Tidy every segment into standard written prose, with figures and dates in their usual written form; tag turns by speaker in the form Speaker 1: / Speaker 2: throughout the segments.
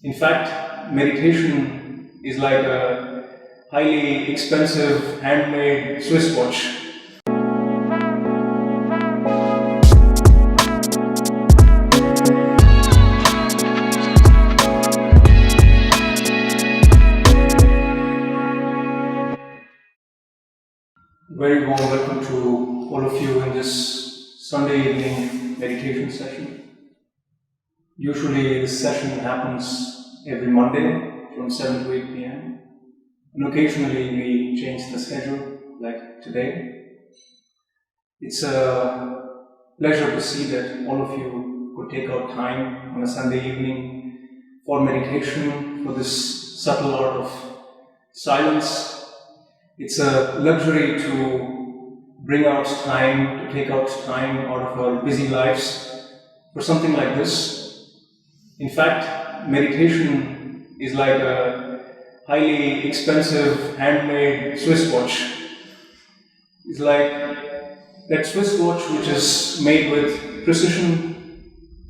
Speaker 1: In fact, meditation is like a highly expensive handmade Swiss watch. Very warm welcome to all of you in this Sunday evening meditation session. Usually this session happens every Monday from 7 to 8 p.m. and occasionally we change the schedule like today. It's a pleasure to see that all of you could take out time on a Sunday evening for meditation, for this subtle art of silence. It's a luxury to bring out time, to take out time out of our busy lives for something like this. In fact, meditation is like a highly expensive handmade Swiss watch. It's like that Swiss watch which is made with precision,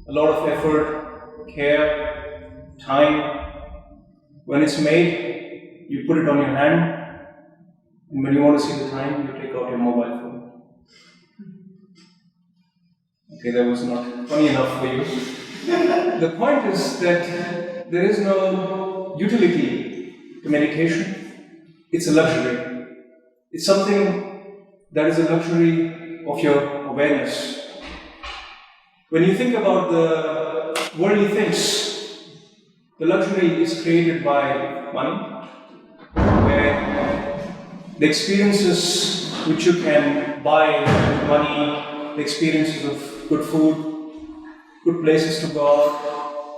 Speaker 1: a lot of effort, care, time. When it's made, you put it on your hand. And when you want to see the time, you take out your mobile phone. Okay, that was not funny enough for you. The point is that there is no utility to meditation. It's a luxury. It's something that is a luxury of your awareness. When you think about the worldly things, the luxury is created by money, where the experiences which you can buy with money, the experiences of good food, good places to go out,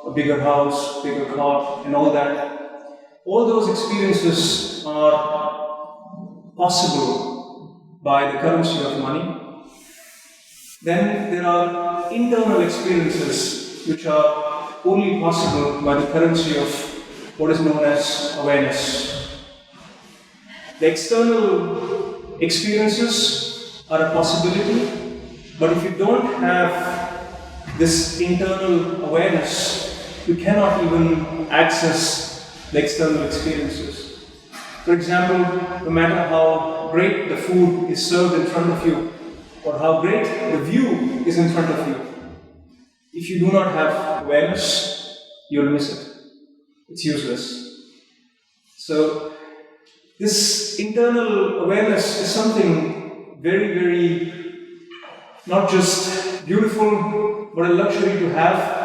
Speaker 1: a bigger house, bigger car, and all that, all those experiences are possible by the currency of money. Then there are internal experiences which are only possible by the currency of what is known as awareness. The external experiences are a possibility, but if you don't have this internal awareness, you cannot even access the external experiences. For example, no matter how great the food is served in front of you, or how great the view is in front of you, if you do not have awareness, you'll miss it. It's useless. So, this internal awareness is something very, very, not just beautiful, but a luxury to have.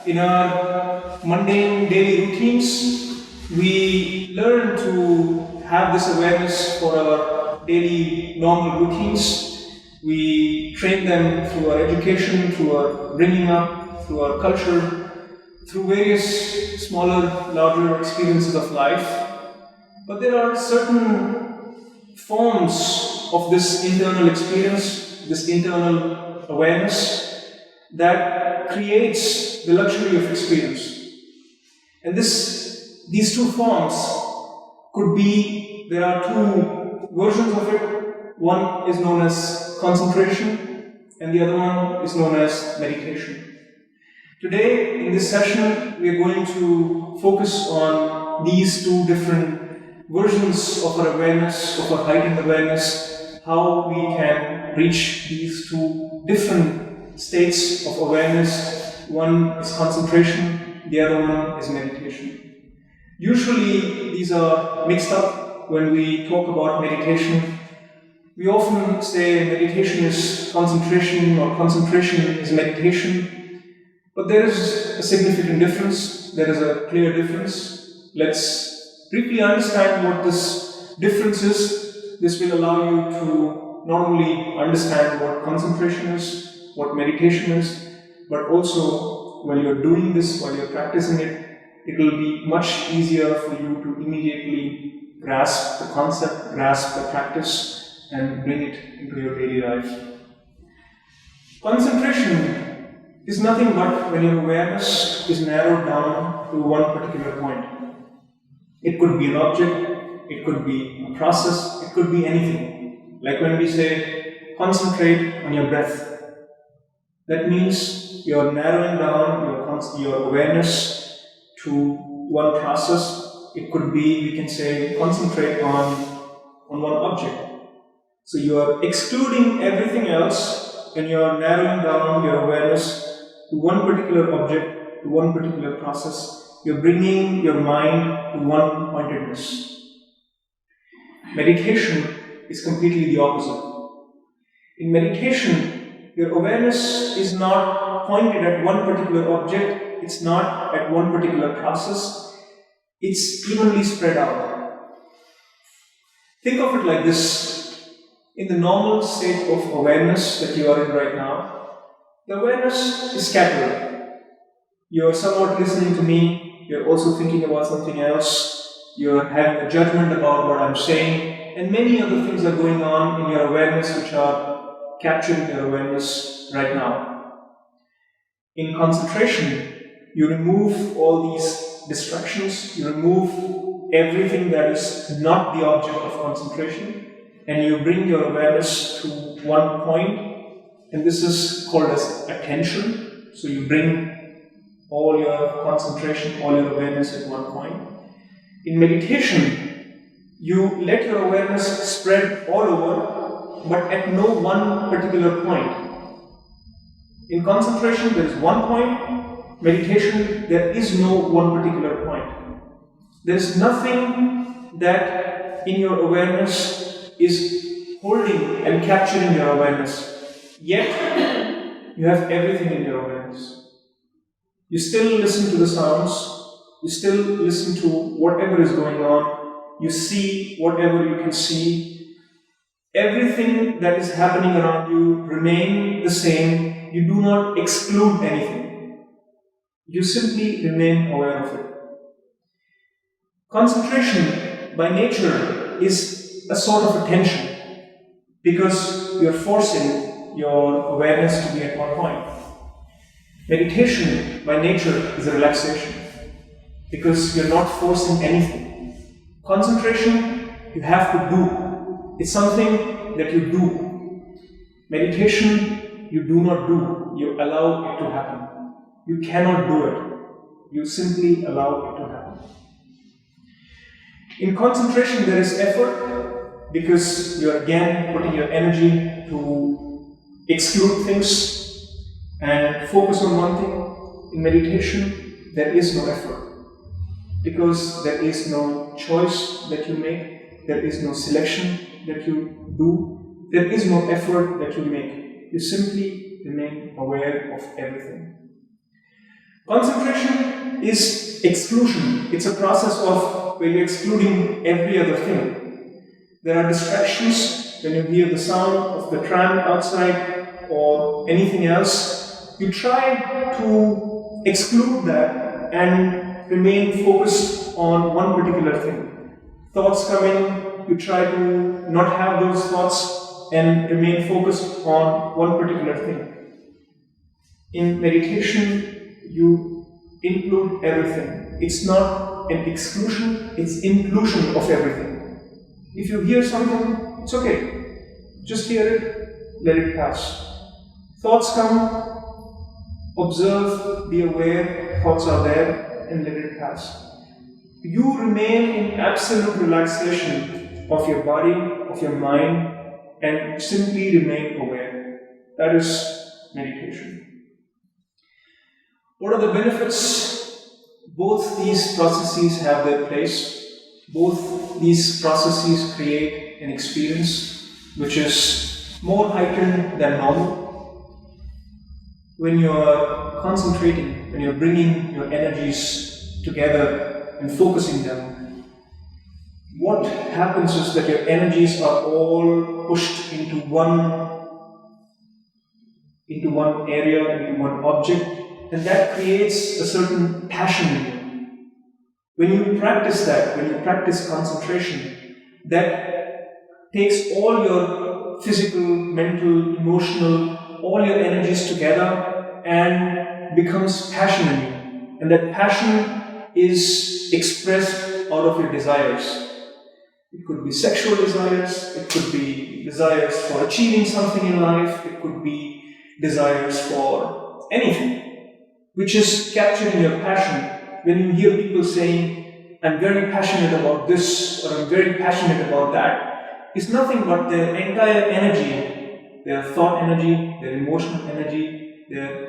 Speaker 1: In our mundane daily routines, we learn to have this awareness for our daily normal routines. We train them through our education, through our bringing up, through our culture, through various smaller, larger experiences of life. But there are certain forms of this internal experience, this internal awareness that creates the luxury of experience. And these two forms could be, there are two versions of it. One is known as concentration and the other one is known as meditation. Today in this session we are going to focus on these two different versions of our awareness, of our heightened awareness, how we can reach these two different states of awareness. One is concentration, the other one is meditation. Usually these are mixed up when we talk about meditation. We often say meditation is concentration or concentration is meditation, but there is a significant difference, there is a clear difference. Let's briefly understand what this difference is. This will allow you to not only understand what concentration is, what meditation is, but also when you're doing this, while you're practicing it, it will be much easier for you to immediately grasp the concept, grasp the practice, and bring it into your daily life. Concentration is nothing but when your awareness is narrowed down to one particular point. It could be an object, it could be a process, it could be anything. Like when we say, concentrate on your breath. That means you're narrowing down your awareness to one process. It could be, we can say, concentrate on one object. So you are excluding everything else and you are narrowing down your awareness to one particular object, to one particular process. You're bringing your mind to one pointedness. Meditation is completely the opposite. In meditation, your awareness is not pointed at one particular object, it's not at one particular process, it's evenly spread out. Think of it like this. In the normal state of awareness that you are in right now, the awareness is scattered. You are somewhat listening to me, you're also thinking about something else, you're having a judgment about what I'm saying, and many other things are going on in your awareness which are captured in your awareness right now. In concentration, you remove all these distractions, you remove everything that is not the object of concentration, and you bring your awareness to one point, and this is called as attention. So you bring all your concentration, all your awareness at one point. In meditation, you let your awareness spread all over, but at no one particular point. In concentration, there is one point. Meditation, there is no one particular point. There is nothing that in your awareness is holding and capturing your awareness. Yet, you have everything in your awareness. You still listen to the sounds, you still listen to whatever is going on, you see whatever you can see. Everything that is happening around you remain the same. You do not exclude anything. You simply remain aware of it. Concentration, by nature, is a sort of attention, because you're forcing your awareness to be at one point. Meditation, by nature, is a relaxation, because you're not forcing anything. Concentration, you have to do. It's something that you do. Meditation, you do not do. You allow it to happen. You cannot do it. You simply allow it to happen. In concentration, there is effort, because you're again putting your energy to exclude things and focus on one thing. In meditation, there is no effort, because there is no choice that you make, there is no selection that you do, there is no effort that you make. You simply remain aware of everything. Concentration is exclusion. It's a process of where you're excluding every other thing. There are distractions when you hear the sound of the tram outside or anything else. You try to exclude that and remain focused on one particular thing. Thoughts come in, you try to not have those thoughts and remain focused on one particular thing. In meditation, you include everything. It's not an exclusion, it's inclusion of everything. If you hear something, it's okay. Just hear it, let it pass. Thoughts come, observe, be aware, thoughts are there, and let it pass. You remain in absolute relaxation of your body, of your mind, and simply remain aware. That is meditation. What are the benefits? Both these processes have their place. Both these processes create an experience which is more heightened than normal. When you are concentrating, when you're bringing your energies together and focusing them, what happens is that your energies are all pushed into one area, into one object, and that creates a certain passion in you. When you practice that, when you practice concentration, that takes all your physical, mental, emotional, all your energies together and becomes passion in you. And that passion is expressed out of your desires. It could be sexual desires, it could be desires for achieving something in life, it could be desires for anything, which is captured in your passion. when you hear people saying, I'm very passionate about this, or I'm very passionate about that, it's nothing but their entire energy, their thought energy, their emotional energy,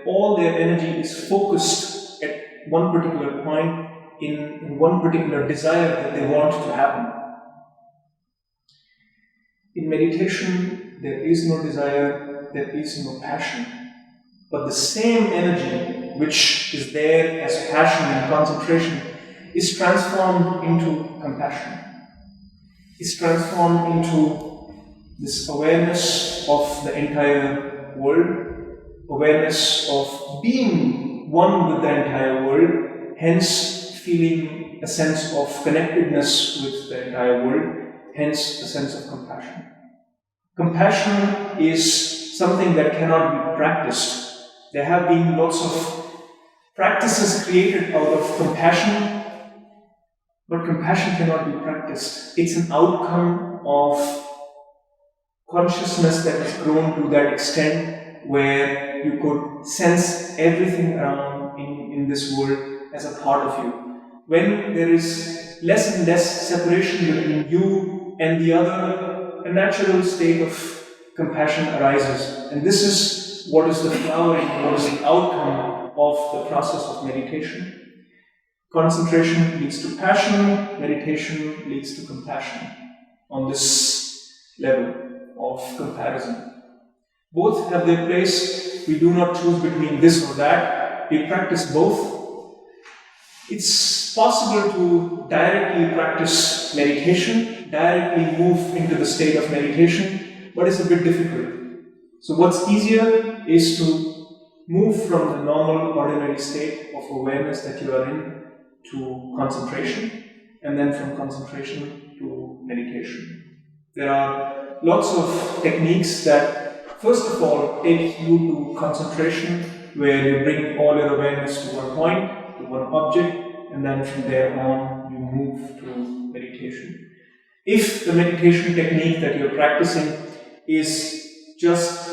Speaker 1: all their energy is focused at one particular point in one particular desire that they want to happen. In meditation, there is no desire, there is no passion. But the same energy which is there as passion and concentration is transformed into compassion. Is transformed into this awareness of the entire world, awareness of being one with the entire world, hence feeling a sense of connectedness with the entire world, hence a sense of compassion. Compassion is something that cannot be practiced. There have been lots of practices created out of compassion, but compassion cannot be practiced. It's an outcome of consciousness that has grown to that extent where you could sense everything around in this world as a part of you. When there is less and less separation between you and the other, a natural state of compassion arises. And this is what is the flowering, what is the outcome of the process of meditation. Concentration leads to passion, meditation leads to compassion on this level of comparison. Both have their place. We do not choose between this or that. We practice both. It's possible to directly practice meditation, directly move into the state of meditation, but it's a bit difficult. So what's easier is to move from the normal, ordinary state of awareness that you are in to concentration, and then from concentration to meditation. There are lots of techniques that, first of all, take you to concentration, where you bring all your awareness to one point, to one object, and then from there on, you move to meditation. If the meditation technique that you're practicing is just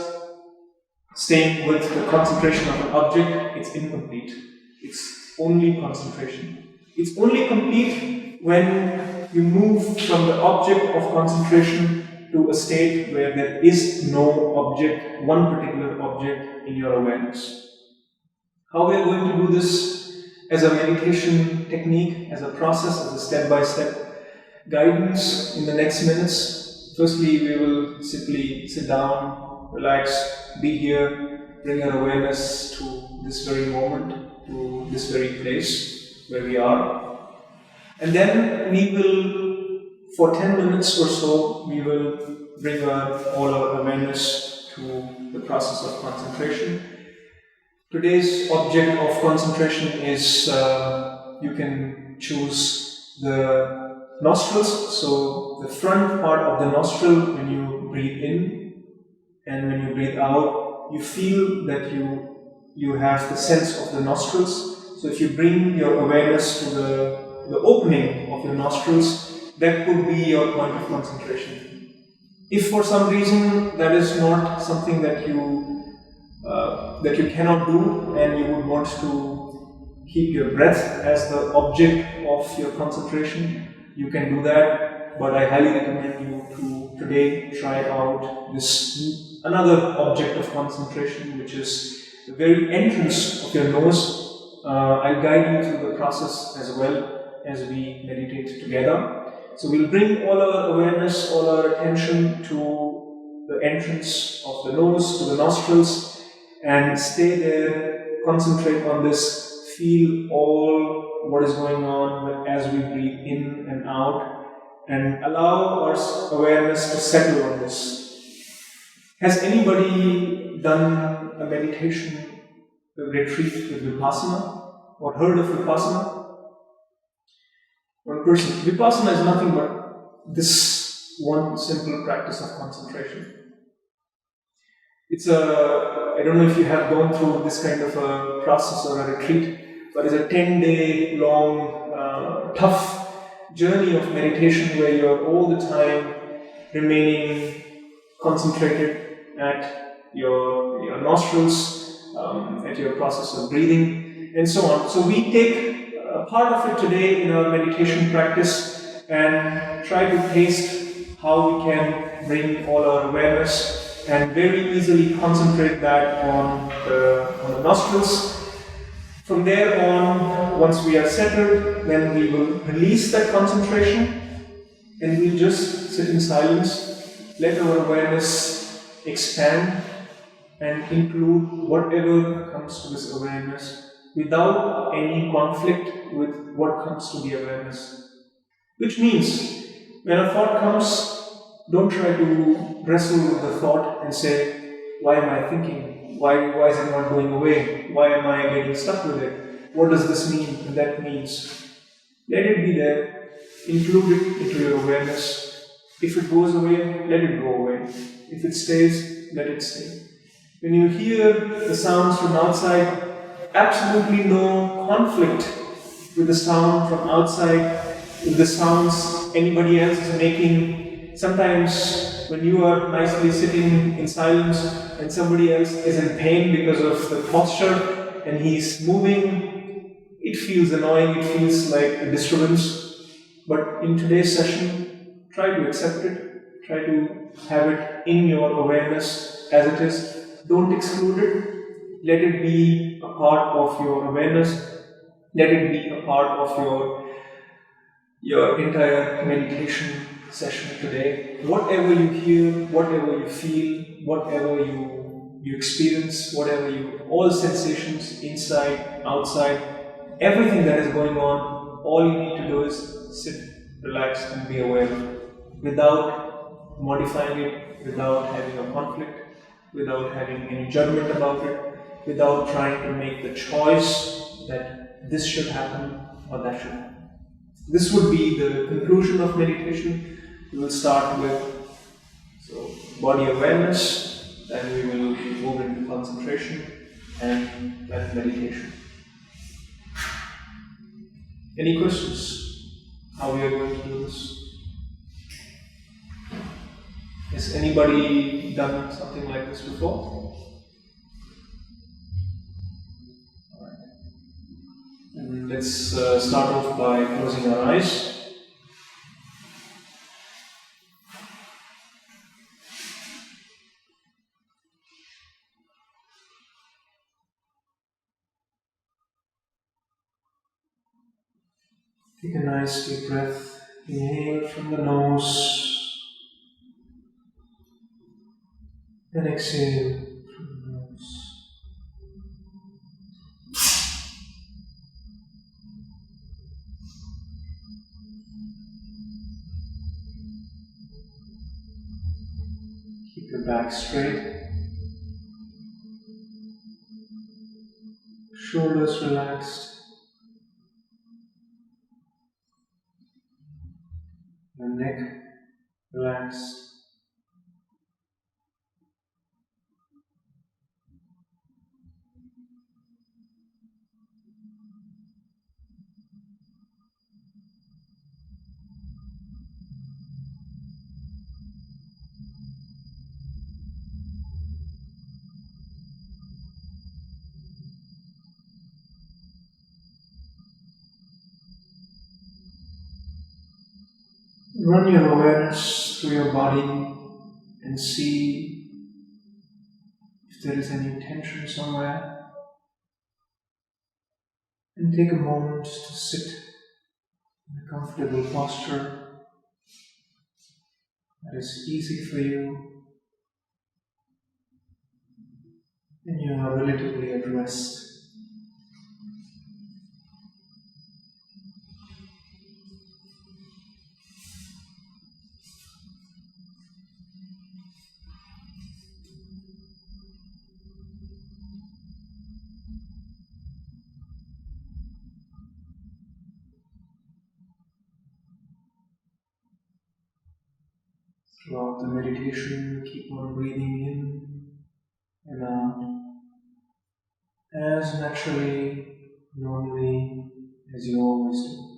Speaker 1: staying with the concentration of an object, it's incomplete. It's only concentration. It's only complete when you move from the object of concentration to a state where there is no object, one particular object in your awareness. How we are going to do this as a meditation technique, as a process, as a step-by-step guidance in the next minutes. Firstly, we will simply sit down, relax, be here, bring our awareness to this very moment, to this very place where we are. And then we will, for 10 minutes or so, we will bring all our awareness to the process of concentration. Today's object of concentration is, you can choose the nostrils, so the front part of the nostril when you breathe in, and when you breathe out, you feel that you have the sense of the nostrils. So if you bring your awareness to the opening of your nostrils, that could be your point of concentration. If for some reason that is not something that you cannot do, and you would want to keep your breath as the object of your concentration, you can do that. But I highly recommend you to today try out this another object of concentration, which is the very entrance of your nose. I'll guide you through the process as well as we meditate together. So we'll bring all our awareness, all our attention to the entrance of the nose, to the nostrils, and stay there, concentrate on this, feel all what is going on as we breathe in and out, and allow our awareness to settle on this. Has anybody done a meditation retreat with Vipassana or heard of Vipassana? One person. Vipassana is nothing but this one simple practice of concentration. It's I don't know if you have gone through this kind of a process or a retreat, but it's a 10-day long, tough journey of meditation where you're all the time remaining concentrated at your nostrils, at your process of breathing, and so on. So we take a part of it today in our meditation practice and try to taste how we can bring all our awareness and very easily concentrate that on the nostrils. From there on, once we are settled, then we will release that concentration and we'll just sit in silence, let our awareness expand and include whatever comes to this awareness without any conflict with what comes to the awareness. Which means, when a thought comes, don't try to wrestle with the thought and say, why am I thinking? Why is it not going away? Why am I getting stuck with it? What does this mean and that means? Let it be there, include it into your awareness. If it goes away, let it go away. If it stays, let it stay. When you hear the sounds from outside, absolutely no conflict with the sound from outside, with the sounds anybody else is making. Sometimes when you are nicely sitting in silence and somebody else is in pain because of the posture and he's moving, it feels annoying, it feels like a disturbance. But in today's session, try to accept it, try to have it in your awareness as it is. Don't exclude it, let it be a part of your awareness, let it be a part of your entire meditation session today. Whatever you hear, whatever you feel, whatever you experience, all sensations inside, outside, everything that is going on, all you need to do is sit, relax and be aware without modifying it, without having a conflict, without having any judgment about it, without trying to make the choice that this should happen or that should happen. This would be the conclusion of meditation. We will start with body awareness, then we will move into concentration and then meditation. Any questions? How we are going to do this? Has anybody done something like this before? Alright. And let's start off by closing our eyes. Take a nice deep breath. Inhale from the nose. And exhale from the nose. Keep your back straight. Shoulders relaxed. Your neck relaxed. Run your awareness through your body and see if there is any tension somewhere. And take a moment to sit in a comfortable posture that is easy for you and you are relatively at rest. Throughout the meditation, keep on breathing in and out as naturally, normally as you always do.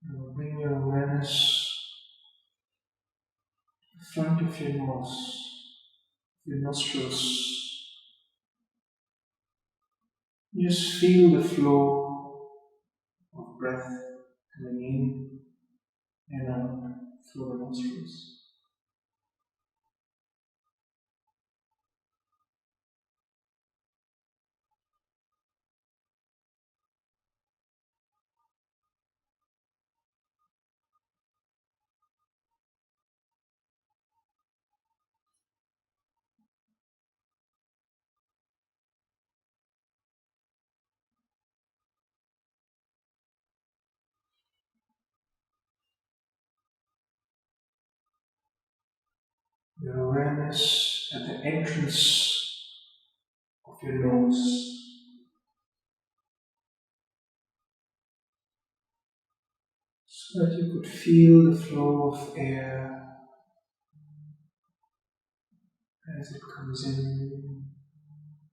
Speaker 1: Now bring your awareness to the front of your nose, your nostrils. Just feel the flow of breath coming in and out through the nostrils. Your awareness at the entrance of your nose, so that you could feel the flow of air as it comes in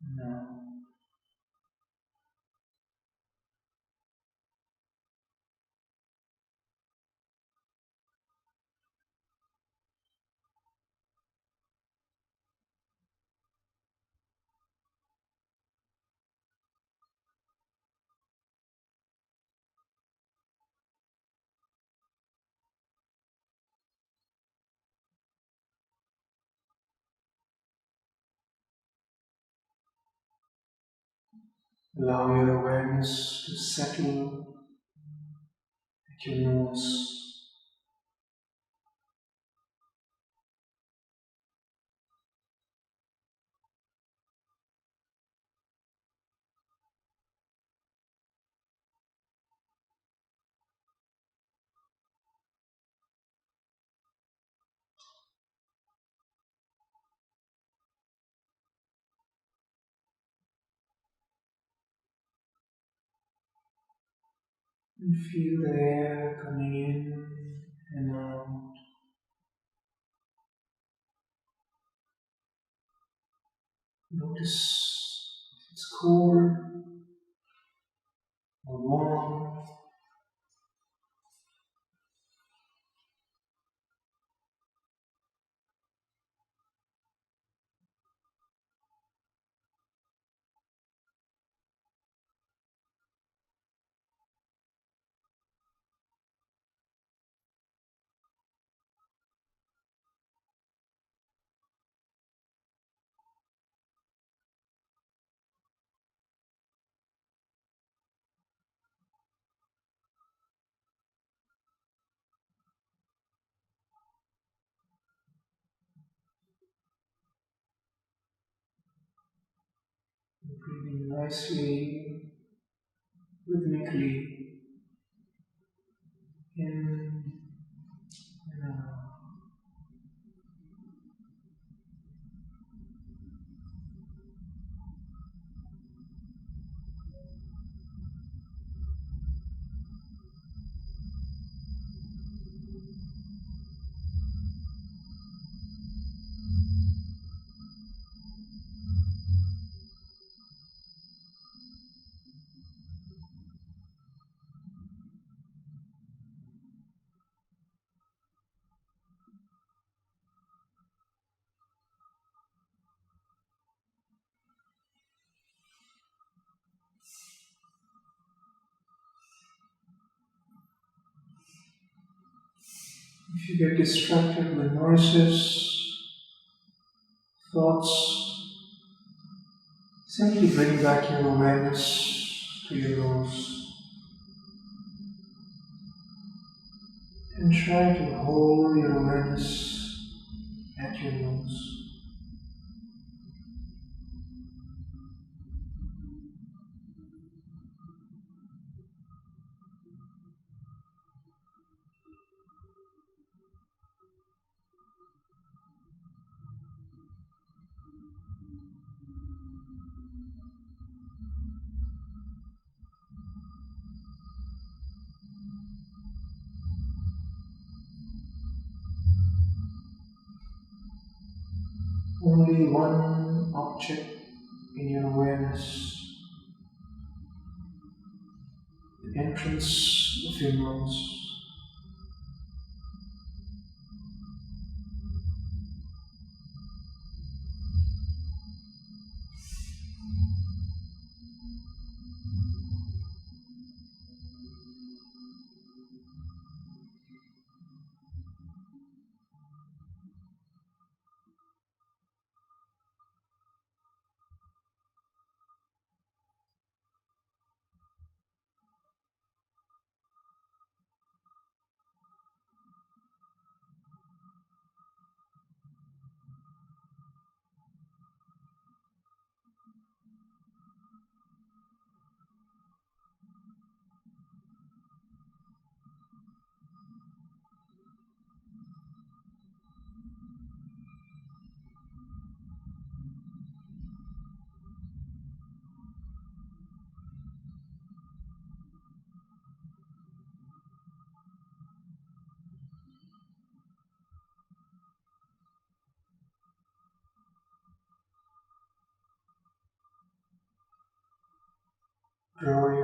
Speaker 1: and out. Allow your awareness to settle at your nose, and feel the air coming in and out. Notice if it's cold or warm. Breathing nicely, rhythmically, in and out. If you get distracted with noises, thoughts, simply bring back your awareness to your nose and try to hold your awareness at your nose. Only one object in your awareness, the entrance of your nose.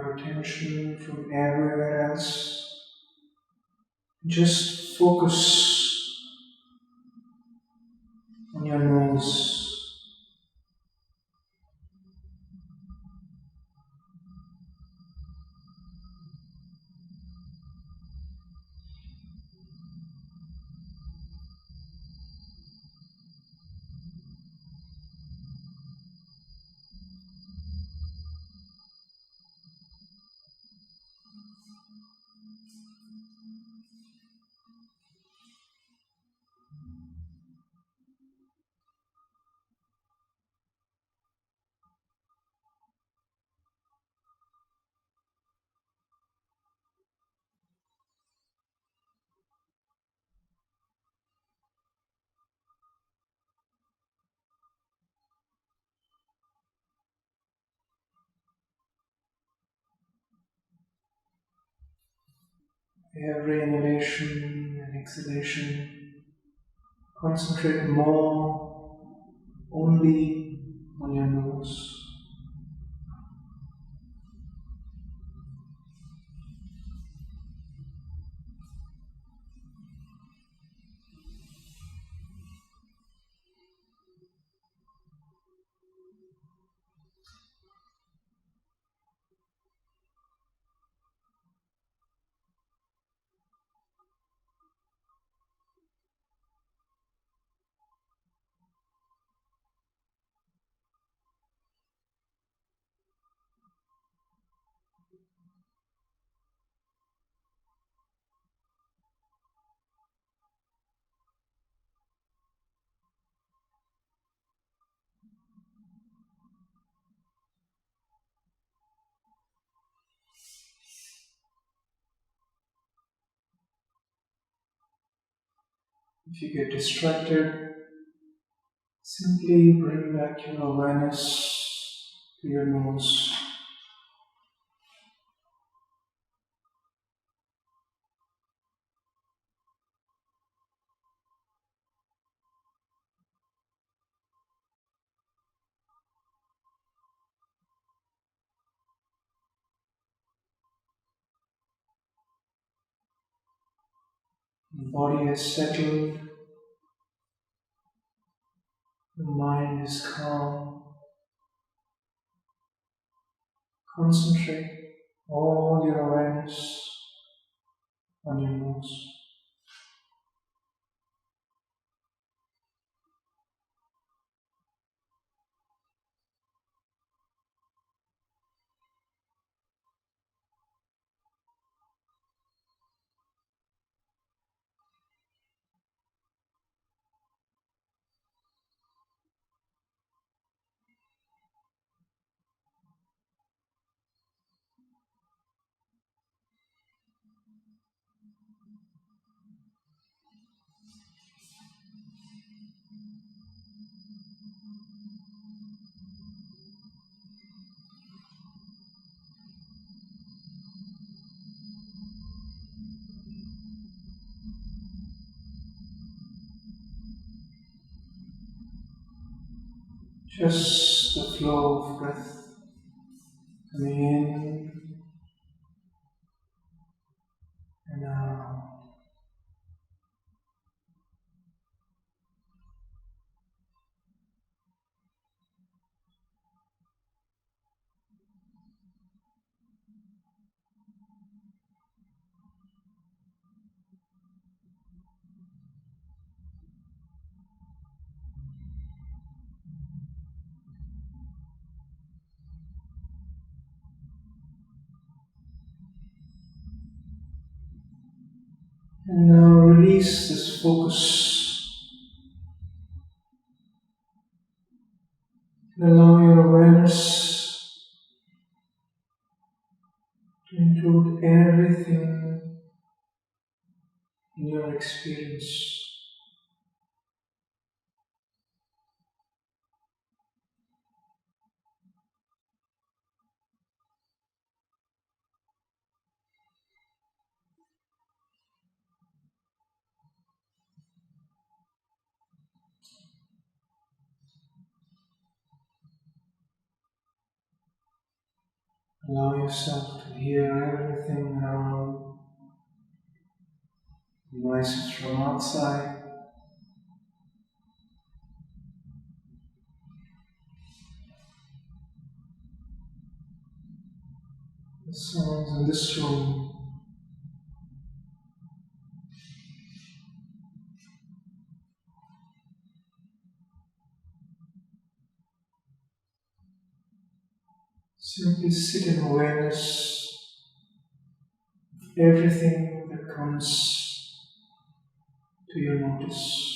Speaker 1: your attention from everywhere else. Just focus on your nose. Every inhalation and exhalation, concentrate more only on your nose. If you get distracted, simply bring back your awareness to your nose. The body is settled, the mind is calm. Concentrate all your awareness on your nose. Just the flow of breath coming in and out. And now release this focus and allow your awareness to include everything in your experience. Allow yourself to hear everything around, voices from outside, the sounds in this room. Simply sit in awareness of everything that comes to your notice.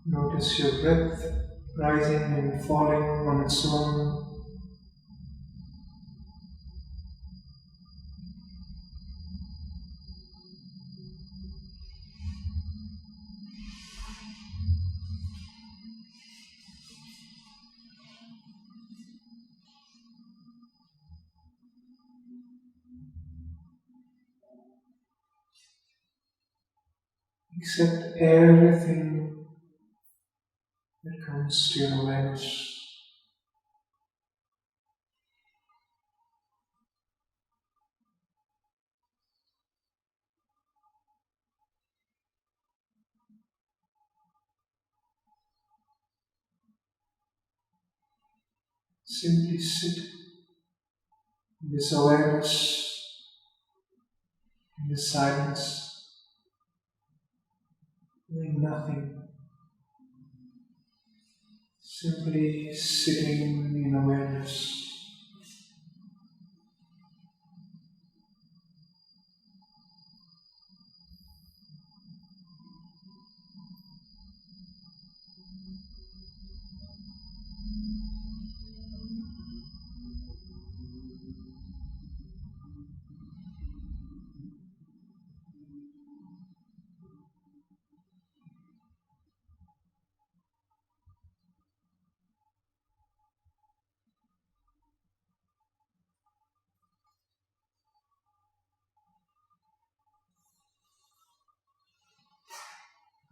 Speaker 1: Notice your breath rising and falling on its own. Accept everything that comes to your awareness. Simply sit in this awareness, in this silence, doing nothing. Simply sitting in awareness.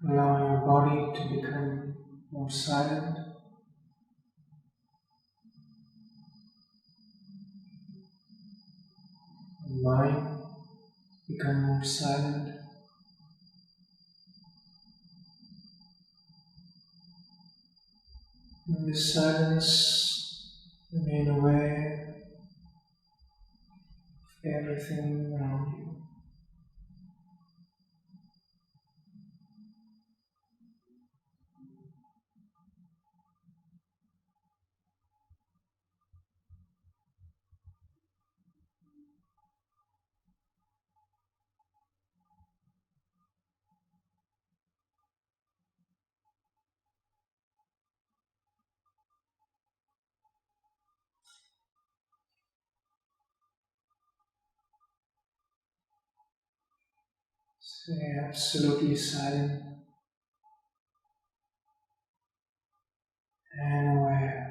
Speaker 1: Allow your body to become more silent. Your mind become more silent. In this silence, remain aware of everything around you. Stay absolutely silent and aware.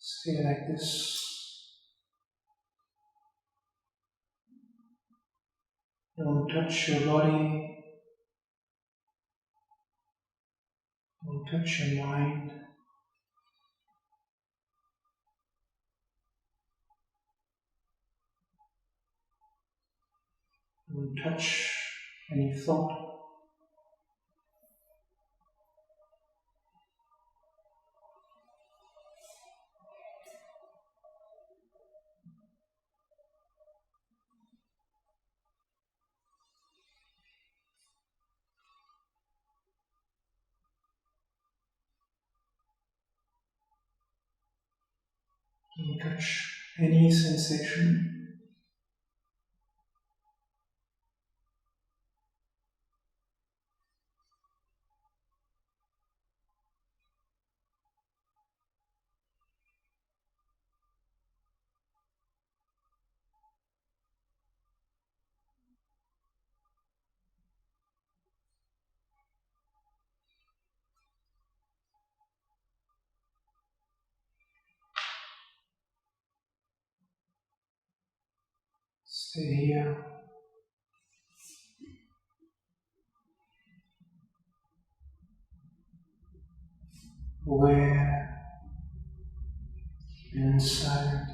Speaker 1: Stay like this. Don't touch your body. Don't touch your mind. Don't touch any thought. Don't touch any sensation. Stay here, aware and silent.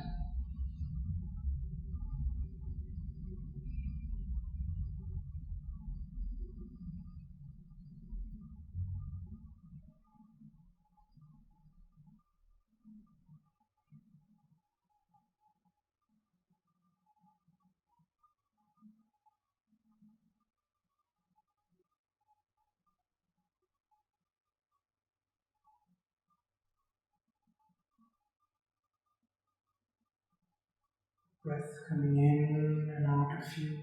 Speaker 1: Breath coming in and out of you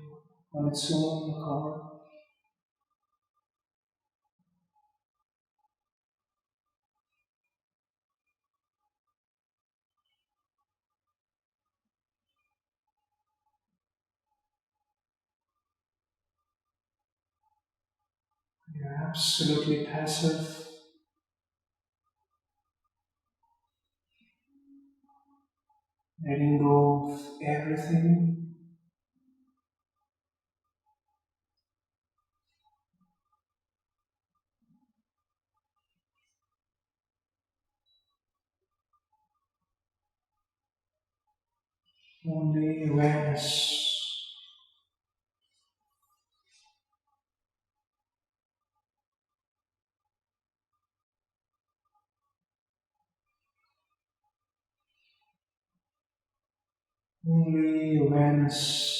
Speaker 1: on its own accord. You're absolutely passive, letting go of everything. Only awareness. Only awareness.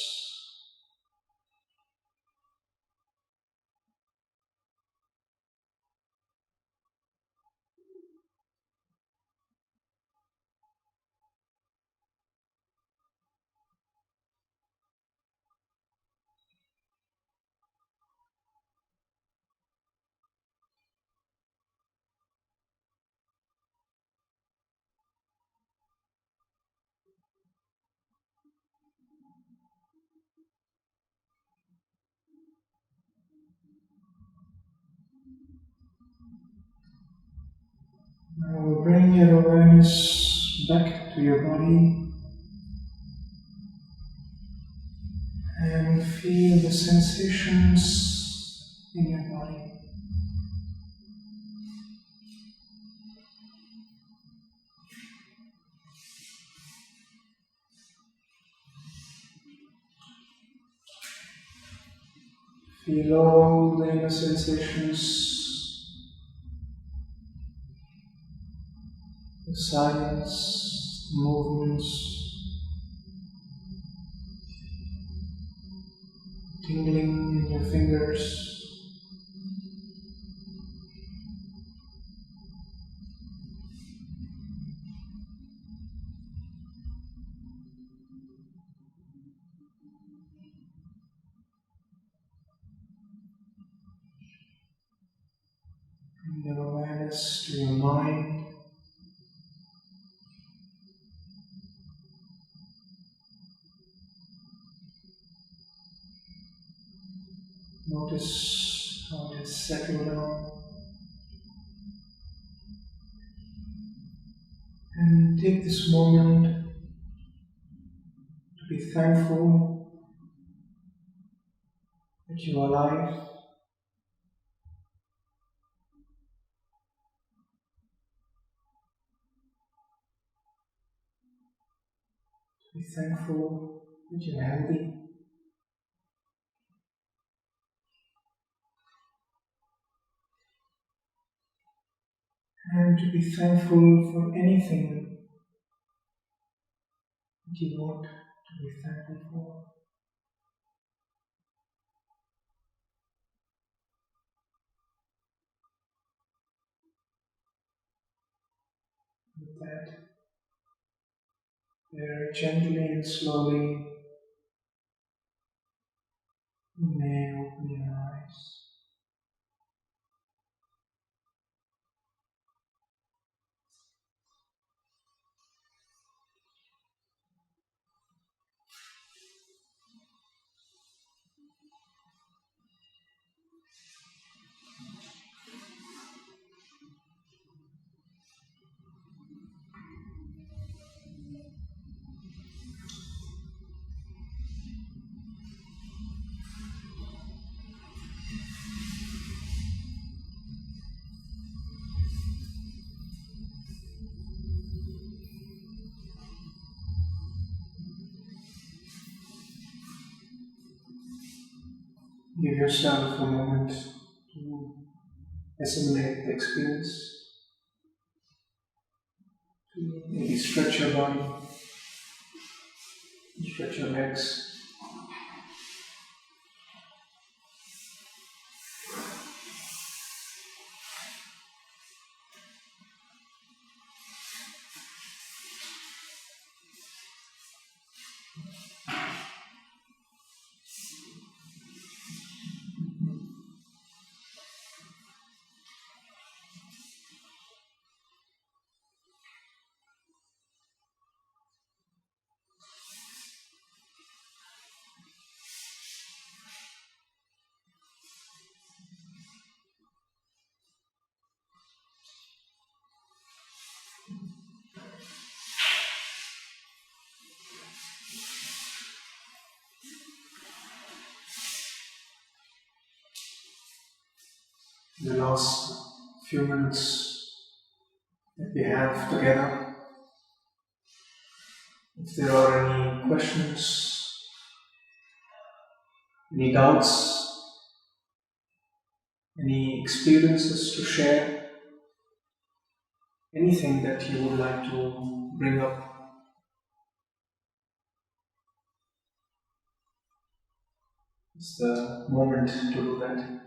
Speaker 1: Now bring your awareness back to your body and feel the sensations in your body. Feel all the inner sensations, the silence, movements, tingling in your fingers. Bring your awareness to your mind. Notice how it is settled down. And take this moment to be thankful that you are alive. Be thankful that you're healthy. And to be thankful for anything that you want to be thankful for. With that, Very gently and slowly, you may open your eyes. Give yourself a moment to assimilate the experience, to maybe stretch your body, stretch your legs. The last few minutes that we have together, if there are any questions, any doubts, any experiences to share, anything that you would like to bring up, it's the moment to do that.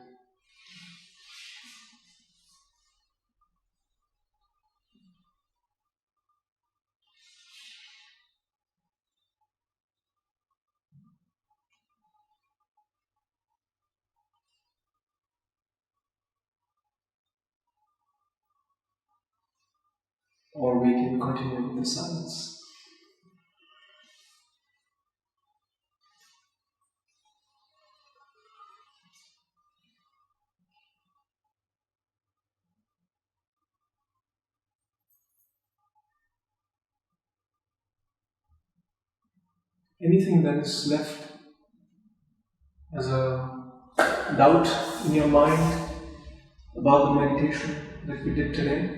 Speaker 1: Or we can continue with the silence. Anything that is left as a doubt in your mind about the meditation that we did today?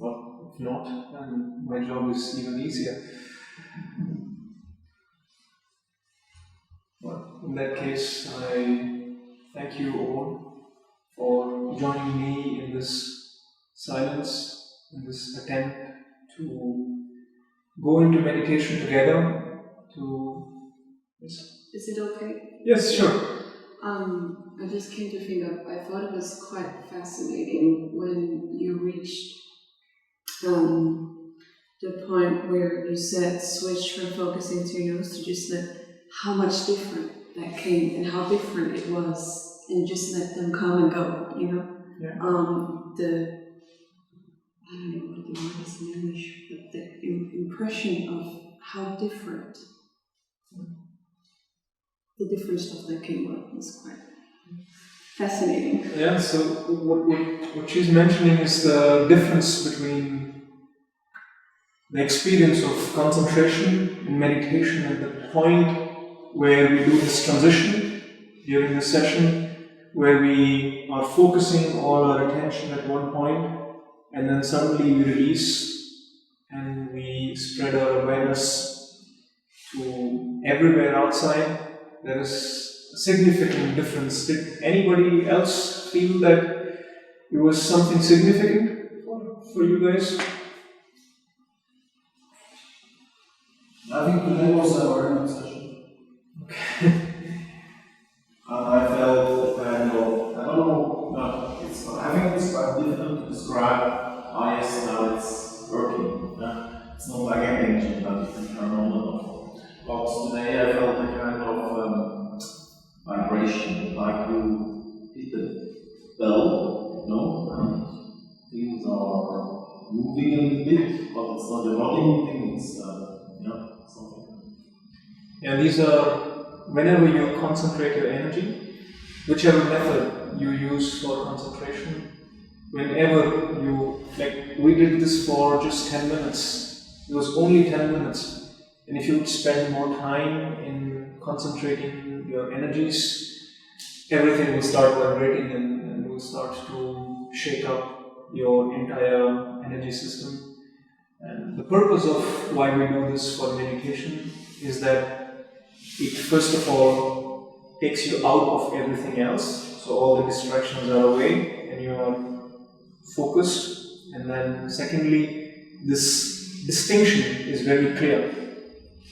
Speaker 1: Well, if not, then my job is even easier. Well, in that case, I thank you all for joining me in this silence, in this attempt to go into meditation together.
Speaker 2: Is it okay?
Speaker 1: Yes, sure.
Speaker 2: I just came to think of, I thought it was quite fascinating when you reached the point where you said switch from focusing to your nose to just let how much different that came and how different it was, and just let them come and go, you know?
Speaker 1: Yeah.
Speaker 2: I don't know what the word is in English, but the impression of how different the different stuff that came up was quite fascinating.
Speaker 1: Yeah, so what she's mentioning is the difference between the experience of concentration in meditation at the point where we do this transition during the session, where we are focusing all our attention at one point, and then suddenly we release and we spread our awareness to everywhere outside. There is a significant difference. Did anybody else feel that it was something significant for you guys?
Speaker 3: I think today was our session.
Speaker 1: Okay.
Speaker 3: again energy, but you can turn on and off. But today I felt a kind of vibration, like you hit the bell, and things are moving a little bit, but it's not your body moving, it's something.
Speaker 1: Yeah, these are whenever you concentrate your energy, whichever method you use for concentration, whenever you, like we did this for just 10 minutes, it was only 10 minutes, and if you would spend more time in concentrating your energies, everything will start vibrating and will start to shake up your entire energy system. And the purpose of why we do this for meditation is that it first of all takes you out of everything else, so all the distractions are away and you are focused. And then secondly, this distinction is very clear,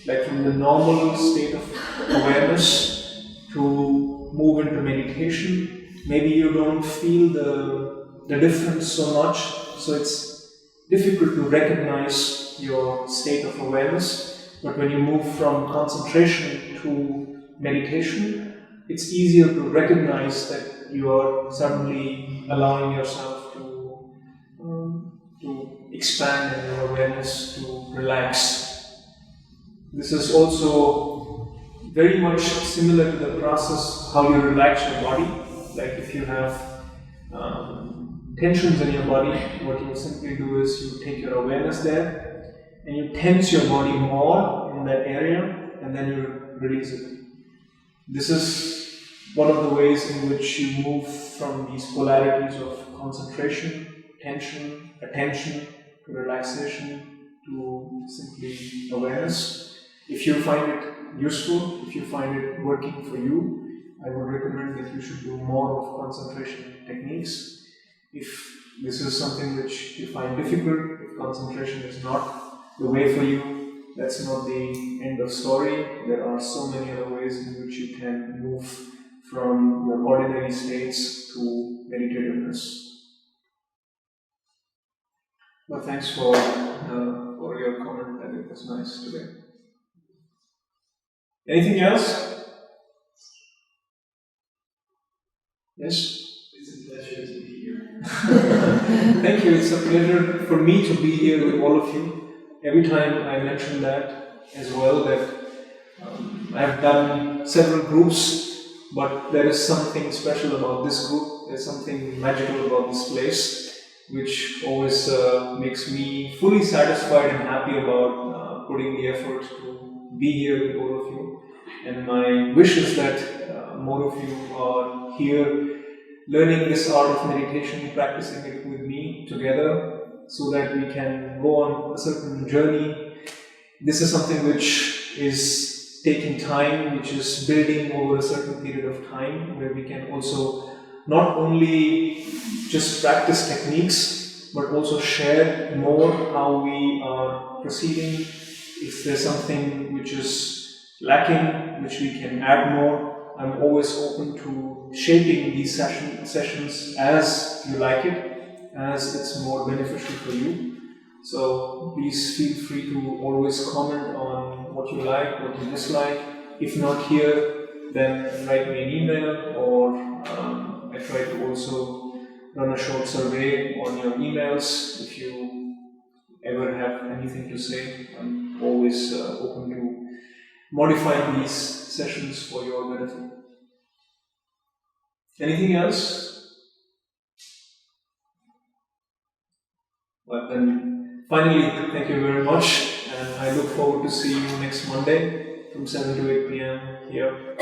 Speaker 1: like from the normal state of awareness to move into meditation. Maybe you don't feel the difference so much, so it's difficult to recognize your state of awareness. But when you move from concentration to meditation, it's easier to recognize that you are suddenly allowing yourself to expand in your awareness, to relax. This is also very much similar to the process how you relax your body. Like if you have tensions in your body, what you simply do is you take your awareness there and you tense your body more in that area and then you release it. This is one of the ways in which you move from these polarities of concentration, tension, attention, to relaxation, to simply awareness. If you find it useful, if you find it working for you, I would recommend that you should do more of concentration techniques. If this is something which you find difficult, if concentration is not the way for you, that's not the end of story. There are so many other ways in which you can move from your ordinary states to meditativeness. But thanks for your comment. I think it was nice today. Anything else? Yes?
Speaker 3: It's a pleasure to be here.
Speaker 1: Thank you. It's a pleasure for me to be here with all of you. Every time I mention that as well, that I've done several groups, but there is something special about this group. There's something magical about this place, which always makes me fully satisfied and happy about putting the effort to be here with all of you. And my wish is that more of you are here learning this art of meditation, practicing it with me together, so that we can go on a certain journey. This is something which is taking time, which is building over a certain period of time, where we can also not only just practice techniques, but also share more how we are proceeding. If there's something which is lacking, which we can add more, I'm always open to shaping these sessions as you like it, as it's more beneficial for you. So please feel free to always comment on what you like, what you dislike. If not here, then write me an email, or I try to also run a short survey on your emails. If you ever have anything to say, I'm always open to modify these sessions for your benefit. Anything else? But then, finally, thank you very much, and I look forward to see you next Monday from 7 to 8 p.m. here.